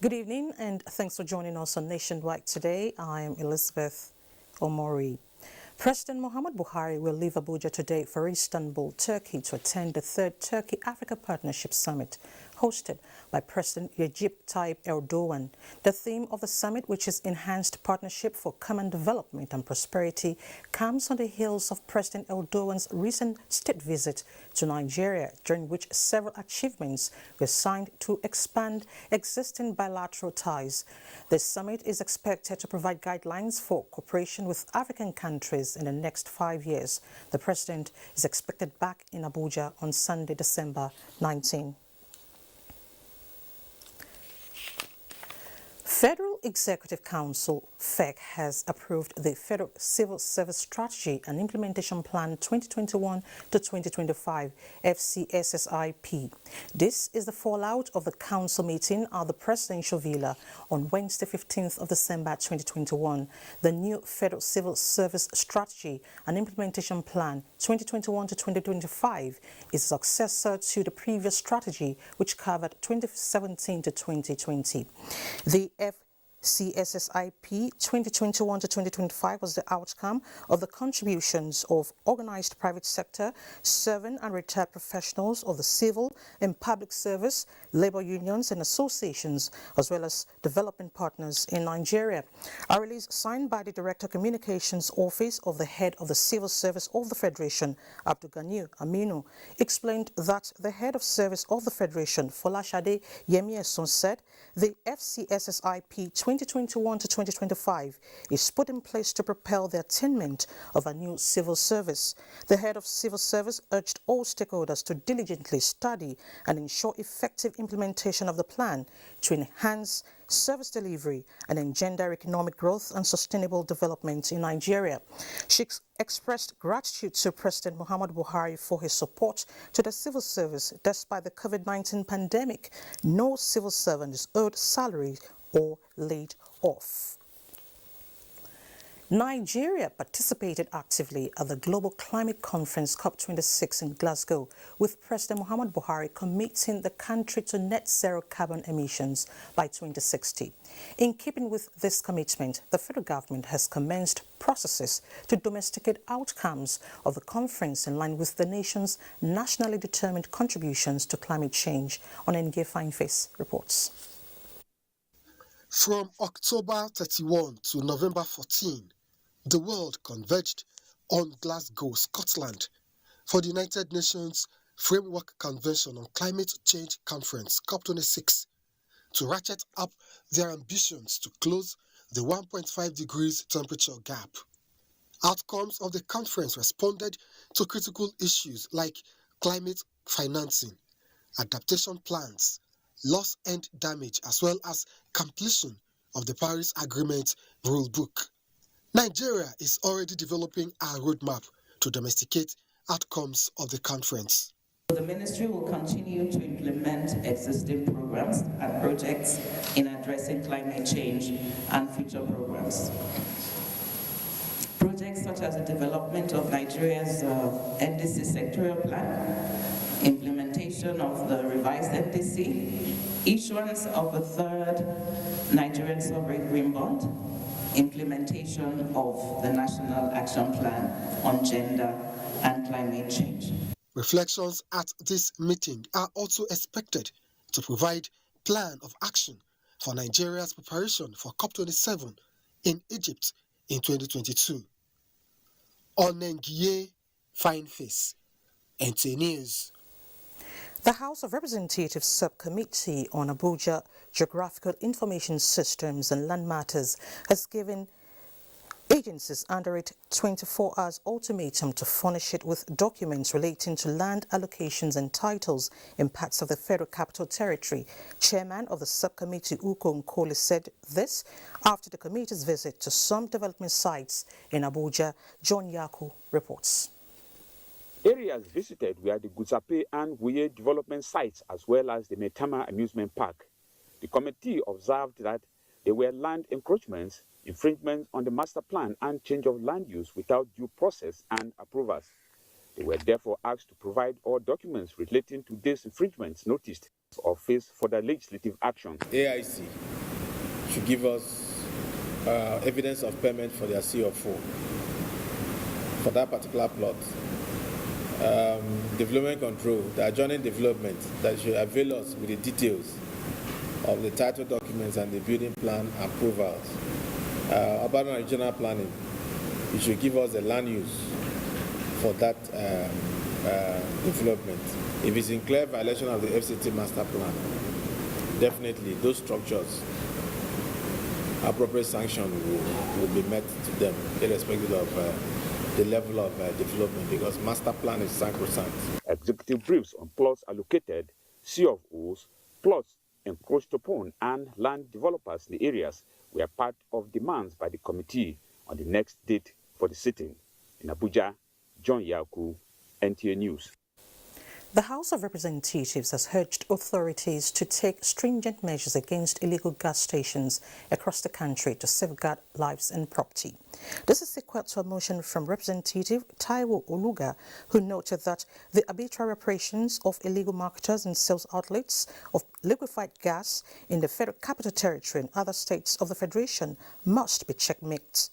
Good evening and thanks for joining us on Nationwide today. I am Elizabeth Omori. President Muhammad Buhari will leave Abuja today for Istanbul, Turkey to attend the third Turkey-Africa Partnership Summit hosted by President Recep Tayyip Erdogan. The theme of the summit, which is Enhanced Partnership for Common Development and Prosperity, comes on the heels of President Erdogan's recent state visit to Nigeria, during which several achievements were signed to expand existing bilateral ties. The summit is expected to provide guidelines for cooperation with African countries in the next 5 years. The president is expected back in Abuja on Sunday, December 19. Federal Executive Council (FEC) has approved the Federal Civil Service Strategy and Implementation Plan 2021 to 2025 (FCSSIP). This is the fallout of the council meeting at the Presidential Villa on Wednesday, 15th of December 2021. The new Federal Civil Service Strategy and Implementation Plan 2021 to 2025 is a successor to the previous strategy, which covered 2017 to 2020. The FCSSIP 2021 to 2025 was the outcome of the contributions of organized private sector, servant and retired professionals of the civil and public service, labor unions and associations, as well as development partners in Nigeria. A release signed by the Director Communications Office of the Head of the Civil Service of the Federation, Abdulganiyu Aminu, explained that the Head of Service of the Federation, Folashade Yemieson, said the FCSSIP 2021 to 2025 is put in place to propel the attainment of a new civil service. The head of civil service urged all stakeholders to diligently study and ensure effective implementation of the plan to enhance service delivery and engender economic growth and sustainable development in Nigeria. She expressed gratitude to President Muhammad Buhari for his support to the civil service despite the COVID-19 pandemic. No civil servant is owed salary or laid off. Nigeria participated actively at the Global Climate Conference COP26 in Glasgow, with President Muhammad Buhari committing the country to net zero carbon emissions by 2060. In keeping with this commitment, the federal government has commenced processes to domesticate outcomes of the conference in line with the nation's nationally determined contributions to climate change. Onenge Fineface reports. From October 31 to November 14, the world converged on Glasgow, Scotland, for the United Nations Framework Convention on Climate Change Conference, COP26, to ratchet up their ambitions to close the 1.5 degrees temperature gap. Outcomes of the conference responded to critical issues like climate financing, adaptation plans, loss and damage, as well as completion of the Paris Agreement rulebook. Nigeria is already developing a roadmap to domesticate outcomes of the conference. The ministry will continue to implement existing programs and projects in addressing climate change and future programs. Projects such as the development of Nigeria's NDC sectorial plan, implementation of the revised NDC, issuance of a third Nigerian sovereign green bond, implementation of the National Action Plan on Gender and Climate Change. Reflections at this meeting are also expected to provide plan of action for Nigeria's preparation for COP27 in Egypt in 2022. Onengiye Fineface, NTA News. The House of Representatives Subcommittee on Abuja Geographical Information Systems and Land Matters has given agencies under it 24 hours ultimatum to furnish it with documents relating to land allocations and titles in parts of the Federal Capital Territory. Chairman of the subcommittee, Uko Nkoli, said this after the committee's visit to some development sites in Abuja. John Yaku reports. Areas visited were the Guzape and Wuye development sites as well as the Metama amusement park. The committee observed that there were land encroachments, infringements on the master plan and change of land use without due process and approvals. They were therefore asked to provide all documents relating to these infringements noticed or face further legislative action. AIC should give us evidence of payment for their CO4 for that particular plot. Development control, the adjoining development, that should avail us with the details of the title documents and the building plan approvals. About regional planning, it should give us the land use for that development. If it's in clear violation of the FCT master plan, definitely those structures, appropriate sanction will be met to them, irrespective of the level of development, because master plan is sacrosanct. Executive briefs on plots allocated, C of O's, plots encroached upon, and land developers in the areas were part of demands by the committee on the next date for the sitting. In Abuja, John Yaku, NTA News. The House of Representatives has urged authorities to take stringent measures against illegal gas stations across the country to safeguard lives and property. This is equal to a motion from Representative Taiwo Oluga, who noted that the arbitrary operations of illegal marketers and sales outlets of liquefied gas in the Federal Capital Territory and other states of the Federation must be checkmated.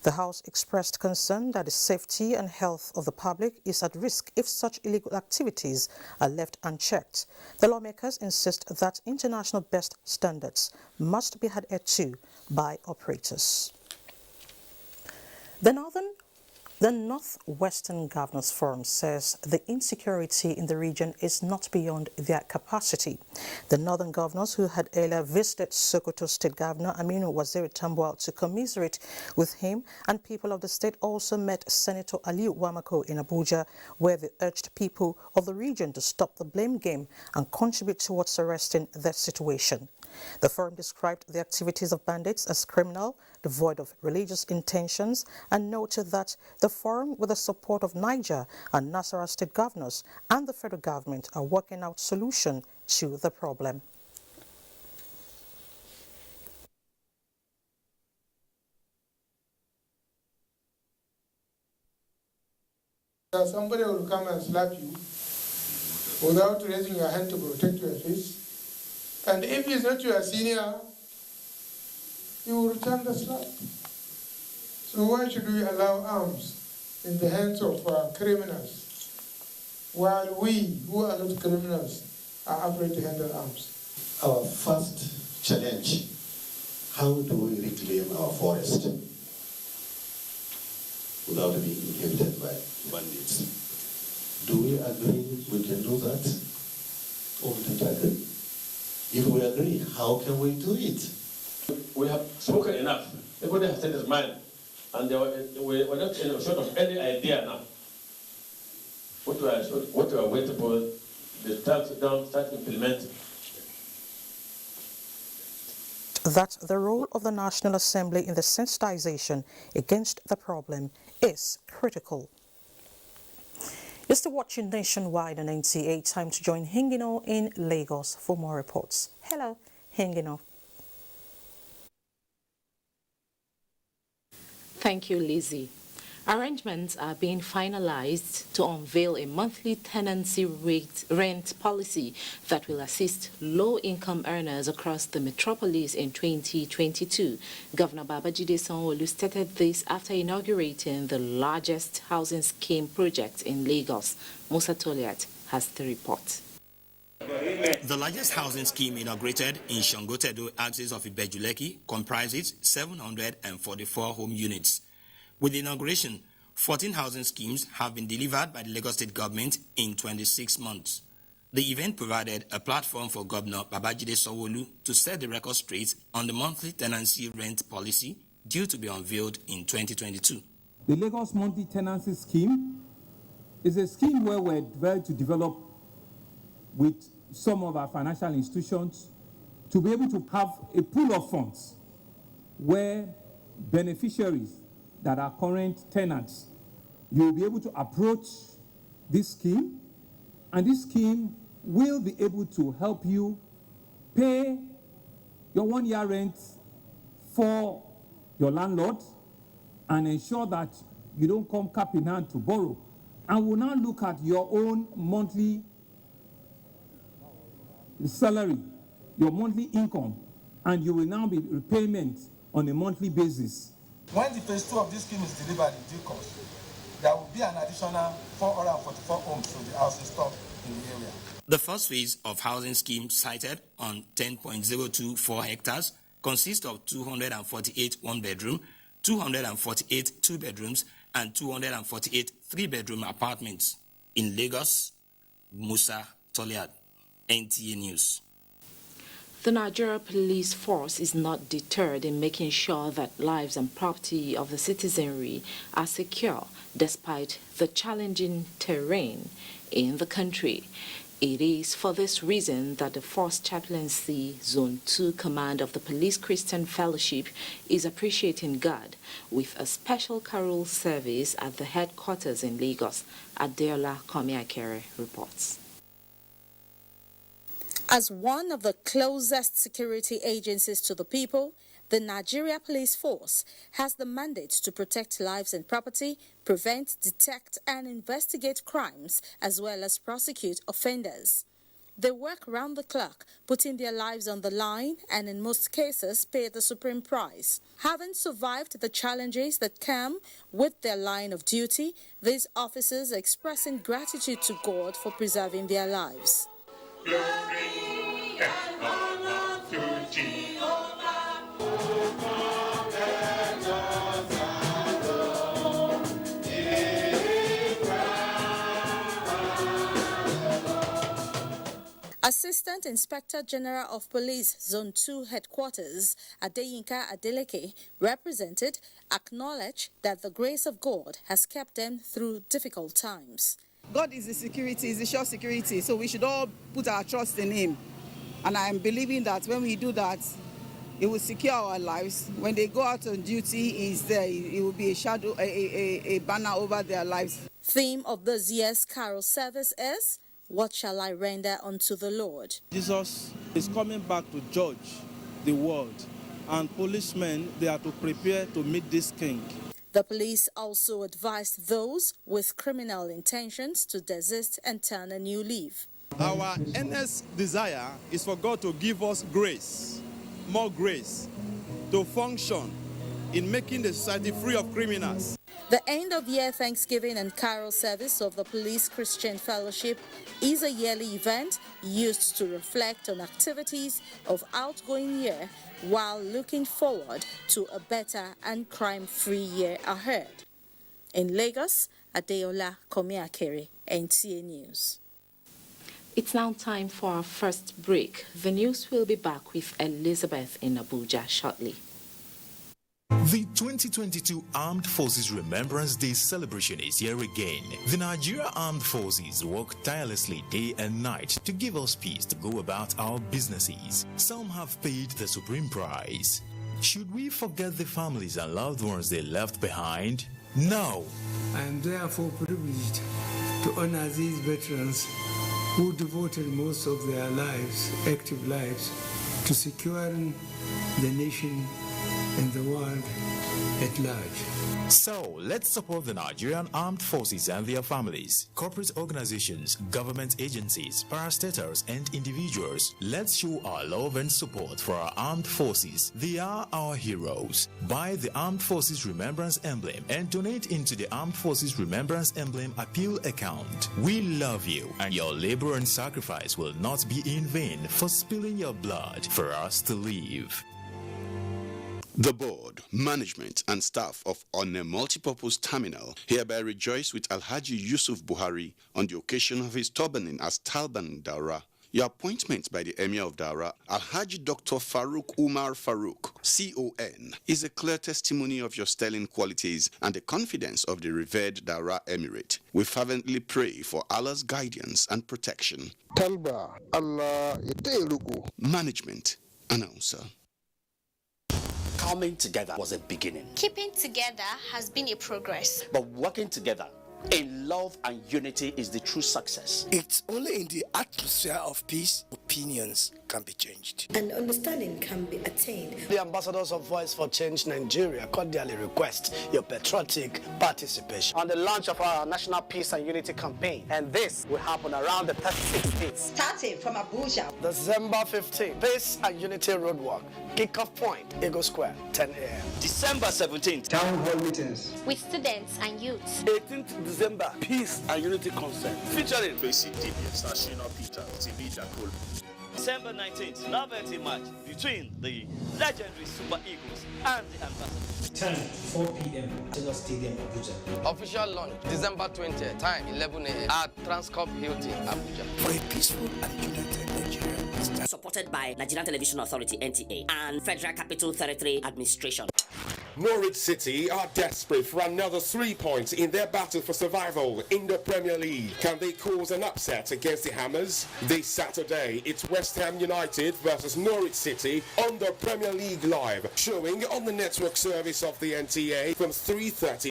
The House expressed concern that the safety and health of the public is at risk if such illegal activities are left unchecked. The lawmakers insist that international best standards must be adhered to by operators. The Northwestern Governors Forum says the insecurity in the region is not beyond their capacity. The Northern Governors, who had earlier visited Sokoto State Governor Aminu Waziri Tambuwal to commiserate with him and people of the state, also met Senator Aliu Wamako in Abuja, where they urged people of the region to stop the blame game and contribute towards arresting their situation. The forum described the activities of bandits as criminal, devoid of religious intentions, and noted that the forum, with the support of Niger and Nasarawa state governors and the federal government, are working out solution to the problem. Somebody will come and slap you without raising your hand to protect your face. And if he's not your senior, he will return the slap. So why should we allow arms in the hands of criminals while we, who are not criminals, are afraid to handle arms? Our first challenge, how do we reclaim our forest without being inhabited by bandits? Do we agree we can do that? Or we don't agree? If we agree, how can we do it? We have spoken enough. Everybody has said his mind. And we're not short of any idea now. What we are waiting for, the start implementing. That the role of the National Assembly in the sensitization against the problem is critical. You're still watching Nationwide on NTA. Time to join Hingino in Lagos for more reports. Hello, Hingino. Thank you, Lizzie. Arrangements are being finalized to unveil a monthly tenancy rent policy that will assist low-income earners across the metropolis in 2022. Governor Babajide Sanwo-Olu stated this after inaugurating the largest housing scheme project in Lagos. Musa Toliat has the report. The largest housing scheme inaugurated in Shangotedo axis of Ibejuleki comprises 744 home units. With the inauguration, 14 housing schemes have been delivered by the Lagos State government in 26 months. The event provided a platform for Governor Babajide Sanwo-Olu to set the record straight on the monthly tenancy rent policy due to be unveiled in 2022. The Lagos Monthly Tenancy Scheme is a scheme where we're trying to develop with some of our financial institutions to be able to have a pool of funds where beneficiaries that are current tenants, you will be able to approach this scheme, and this scheme will be able to help you pay your 1 year rent for your landlord and ensure that you don't come cap in hand to borrow. And we'll now look at your own monthly salary, your monthly income, and you will now be repayment on a monthly basis. When the phase 2 of this scheme is delivered in due course, there will be an additional 444 homes to the housing stock in the area. The first phase of housing scheme sited on 10.024 hectares consists of 248 one-bedroom, 248 two-bedrooms, and 248 three-bedroom apartments. In Lagos, Musa Toliad, NTA News. The Nigeria police force is not deterred in making sure that lives and property of the citizenry are secure despite the challenging terrain in the country. It is for this reason that the Force Chaplaincy Zone 2 Command of the Police Christian Fellowship is appreciating God with a special carol service at the headquarters in Lagos. Adeola Komiakere reports. As one of the closest security agencies to the people, the Nigeria Police Force has the mandate to protect lives and property, prevent, detect, and investigate crimes, as well as prosecute offenders. They work round the clock, putting their lives on the line, and in most cases pay the supreme price. Having survived the challenges that come with their line of duty, these officers are expressing gratitude to God for preserving their lives. Glory and honor to Jehovah. Assistant Inspector General of Police Zone 2 Headquarters, Adeyinka Adeleke, represented, acknowledged that the grace of God has kept them through difficult times. God is the security, is the sure security, so we should all put our trust in Him. And I'm believing that when we do that, it will secure our lives. When they go out on duty, He's there. It will be a shadow, a banner over their lives. Theme of this year's carol service is, "What shall I render unto the Lord?" Jesus is coming back to judge the world, and policemen, they are to prepare to meet this king. The police also advised those with criminal intentions to desist and turn a new leaf. Our earnest desire is for God to give us grace, more grace, to function in making the society free of criminals. The end-of-year Thanksgiving and Carol service of the Police Christian Fellowship is a yearly event used to reflect on activities of outgoing year while looking forward to a better and crime-free year ahead. In Lagos, Adeola Komiakere, NTA News. It's now time for our first break. The news will be back with Elizabeth in Abuja shortly. The 2022 Armed Forces Remembrance Day celebration is here again. The Nigeria Armed Forces work tirelessly day and night to give us peace to go about our businesses. Some have paid the supreme price. Should we forget the families and loved ones they left behind? No. I am therefore privileged to honor these veterans who devoted most of their lives, active lives, to securing the nation and the world at large. So, let's support the Nigerian Armed Forces and their families, corporate organizations, government agencies, parastatals, and individuals. Let's show our love and support for our armed forces. They are our heroes. Buy the Armed Forces Remembrance Emblem and donate into the Armed Forces Remembrance Emblem Appeal account. We love you, and your labor and sacrifice will not be in vain for spilling your blood for us to live. The board, management, and staff of One Multipurpose Terminal hereby rejoice with Alhaji Yusuf Buhari on the occasion of his turbaning as Talban Daura. Your appointment by the Emir of Daura, Alhaji Dr. Farouk Umar Farouk, CON, is a clear testimony of your sterling qualities and the confidence of the revered Daura Emirate. We fervently pray for Allah's guidance and protection. Talba Allah Itelugu. Management Announcer. Coming together was a beginning. Keeping together has been a progress. But working together in love and unity is the true success. It's only in the atmosphere of peace, opinions can be changed. And understanding can be attained. The ambassadors of Voice for Change Nigeria cordially request your patriotic participation on the launch of our National Peace and Unity Campaign. And this will happen around the 36 states. Starting from Abuja. December 15th, Peace and Unity Roadwalk. Kickoff point, Eagle Square, 10 a.m. December 17th, Town Hall meetings. With students and youths. 18th December, Peace and Unity Concert. featuring Tracy Didius, Ashina Peter, TV Jakul. December 19th, novelty match between the legendary Super Eagles and the Ambassadors. Time 4 p.m. National Stadium, Abuja. Official launch December 20th, time 11 a.m. at Transcorp Hilton, Abuja. For a peaceful and united Nigeria. Supported by Nigerian Television Authority (NTA) and Federal Capital Territory Administration. Norwich City are desperate for another 3 points in their battle for survival in the Premier League. Can they cause an upset against the Hammers? This Saturday, it's West Ham United versus Norwich City on the Premier League Live, showing on the network service of the NTA from 3:30.